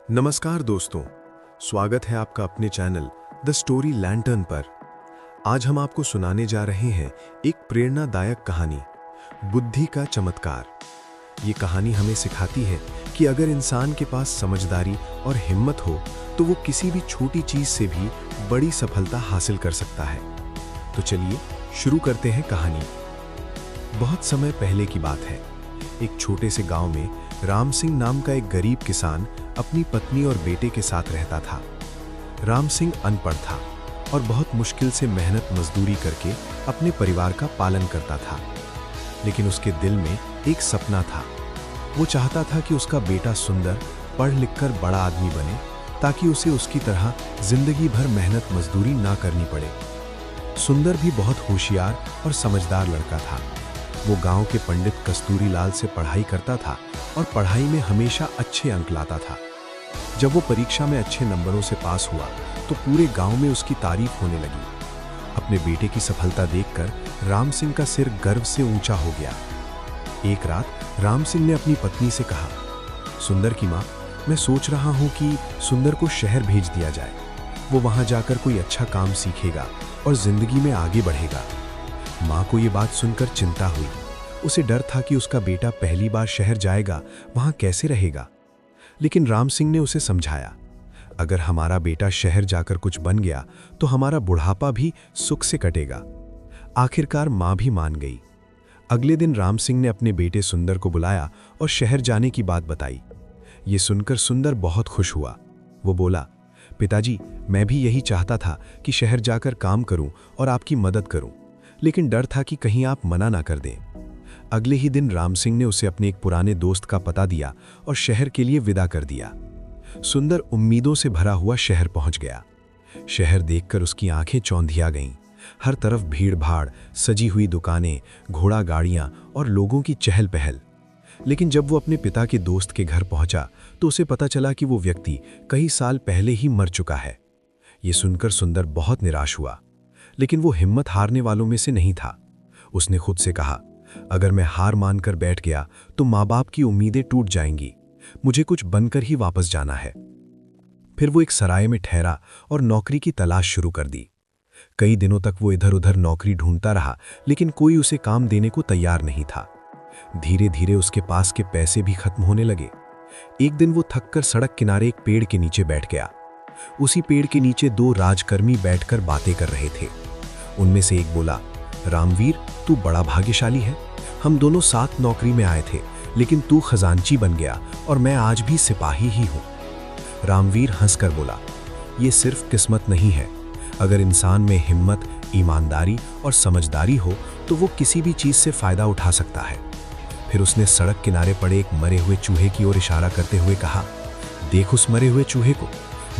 नमस्कार दोस्तों, स्वागत है आपका अपने चैनल द स्टोरी लैंटर्न पर। आज हम आपको सुनाने जा रहे हैं एक प्रेरणादायक कहानी, बुद्धि का चमत्कार। ये कहानी हमें सिखाती है कि अगर इंसान के पास समझदारी और हिम्मत हो तो वो किसी भी छोटी चीज से भी बड़ी सफलता हासिल कर सकता है। तो चलिए शुरू करते हैं कहानी। बहुत समय पहले की बात है। एक छोटे से गांव में राम सिंह नाम का एक गरीब किसान अपनी पत्नी और बेटे के साथ रहता था। राम सिंह अनपढ़ था और बहुत मुश्किल से मेहनत मजदूरी करके अपने परिवार का पालन करता था। लेकिन उसके दिल में एक सपना था। वो चाहता था कि उसका बेटा सुंदर पढ़ लिखकर बड़ा आदमी बने, ताकि उसे उसकी तरह जिंदगी भर मेहनत मजदूरी ना करनी पड़े। सुंदर भी बहुत होशियार और समझदार लड़का था। वो गांव के पंडित कस्तूरी लाल से पढ़ाई करता था और पढ़ाई में हमेशा अच्छे अंक लाता था। जब वो परीक्षा में अच्छे नंबरों से पास हुआ तो पूरे गांव में उसकी तारीफ होने लगी। अपने बेटे की सफलता देखकर राम सिंह का सिर गर्व से ऊंचा हो गया। एक रात राम सिंह ने अपनी पत्नी से कहा, सुंदर की माँ, मैं सोच रहा हूँ कि सुंदर को शहर भेज दिया जाए। वो वहां जाकर कोई अच्छा काम सीखेगा और जिंदगी में आगे बढ़ेगा। माँ को ये बात सुनकर चिंता हुई। उसे डर था कि उसका बेटा पहली बार शहर जाएगा, वहां कैसे रहेगा। लेकिन राम सिंह ने उसे समझाया, अगर हमारा बेटा शहर जाकर कुछ बन गया तो हमारा बुढ़ापा भी सुख से कटेगा। आखिरकार माँ भी मान गई। अगले दिन राम सिंह ने अपने बेटे सुंदर को बुलाया और शहर जाने की बात बताई। ये सुनकर सुंदर बहुत खुश हुआ। वो बोला, पिताजी, मैं भी यही चाहता था कि शहर जाकर काम करूं और आपकी मदद करूं, लेकिन डर था कि कहीं आप मना ना कर दें। अगले ही दिन राम सिंह ने उसे अपने एक पुराने दोस्त का पता दिया और शहर के लिए विदा कर दिया। सुंदर उम्मीदों से भरा हुआ शहर पहुंच गया। शहर देखकर उसकी आंखें चौंधिया गईं। हर तरफ भीड़ भाड़, सजी हुई दुकानें, घोड़ा गाड़ियां और लोगों की चहल पहल। लेकिन जब वो अपने पिता के दोस्त के घर पहुंचा तो उसे पता चला कि वो व्यक्ति कई साल पहले ही मर चुका है। ये सुनकर सुंदर बहुत निराश हुआ, लेकिन वो हिम्मत हारने वालों में से नहीं था। उसने खुद से कहा, अगर मैं हार मानकर बैठ गया तो माँ बाप की उम्मीदें टूट जाएंगी। मुझे कुछ बनकर ही वापस जाना है। फिर वो एक सराय में ठहरा और नौकरी की तलाश शुरू कर दी। कई दिनों तक वो इधर उधर नौकरी ढूंढता रहा, लेकिन कोई उसे काम देने को तैयार नहीं था। धीरे धीरे उसके पास के पैसे भी खत्म होने लगे। एक दिन वो थककर सड़क किनारे एक पेड़ के नीचे बैठ गया। उसी पेड़ के नीचे दो राजकर्मी बैठकर बातें कर रहे थे। उनमें से एक बोला, रामवीर, तू बड़ा भाग्यशाली है। हम दोनों साथ नौकरी में आए थे, लेकिन तू खजांची बन गया और मैं आज भी सिपाही ही हूं। रामवीर हंसकर बोला, ये सिर्फ किस्मत नहीं है। अगर इंसान में हिम्मत, ईमानदारी और समझदारी हो तो वो किसी भी चीज से फायदा उठा सकता है। फिर उसने सड़क किनारे पड़े एक मरे हुए चूहे की ओर इशारा करते हुए कहा, देख उस मरे हुए चूहे को।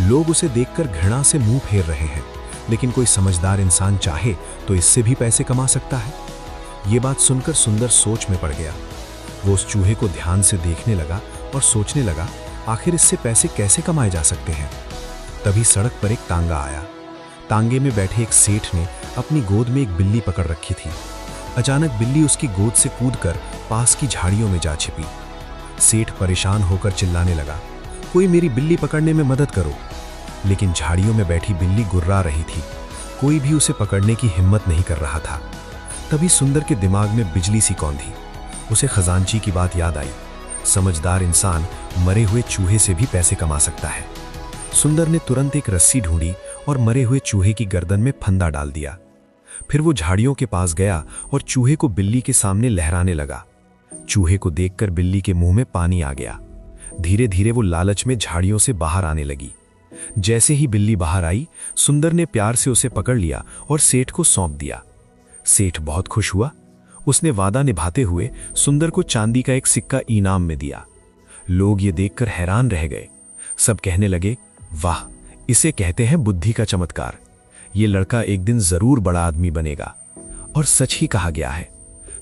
लोग उसे देखकर घृणा से मुंह फेर रहे हैं, लेकिन कोई समझदार इंसान चाहे तो इससे भी पैसे कमा सकता है। ये बात सुनकर सुंदर सोच में पड़ गया। वो उस चूहे को ध्यान से देखने लगा और सोचने लगा, आखिर इससे पैसे कैसे कमाए जा सकते हैं। तभी सड़क पर एक तांगा आया। तांगे में बैठे एक सेठ ने अपनी गोद में एक बिल्ली पकड़ रखी थी। अचानक बिल्ली उसकी गोद से कूदकर पास की झाड़ियों में जा छिपी। सेठ परेशान होकर चिल्लाने लगा, कोई मेरी बिल्ली पकड़ने में मदद करो। लेकिन झाड़ियों में बैठी बिल्ली गुर्रा रही थी। कोई भी उसे पकड़ने की हिम्मत नहीं कर रहा था। तभी सुंदर के दिमाग में बिजली सी कौंधी। उसे खजांची की बात याद आई। समझदार इंसान मरे हुए चूहे से भी पैसे कमा सकता है। सुंदर ने तुरंत एक रस्सी ढूंढी और मरे हुए चूहे की गर्दन में फंदा डाल दिया। फिर वो झाड़ियों के पास गया और चूहे को बिल्ली के सामने लहराने लगा। चूहे को देखकर बिल्ली के मुंह में पानी आ गया। धीरे धीरे वो लालच में झाड़ियों से बाहर आने लगी। जैसे ही बिल्ली बाहर आई, सुंदर ने प्यार से उसे पकड़ लिया और सेठ को सौंप दिया। सेठ बहुत खुश हुआ। उसने वादा निभाते हुए सुंदर को चांदी का एक सिक्का इनाम में दिया। लोग ये देखकर हैरान रह गए। सब कहने लगे, वाह, इसे कहते हैं बुद्धि का चमत्कार। ये लड़का एक दिन जरूर बड़ा आदमी बनेगा। और सच ही कहा गया है,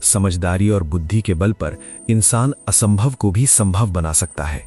समझदारी और बुद्धि के बल पर इंसान असंभव को भी संभव बना सकता है।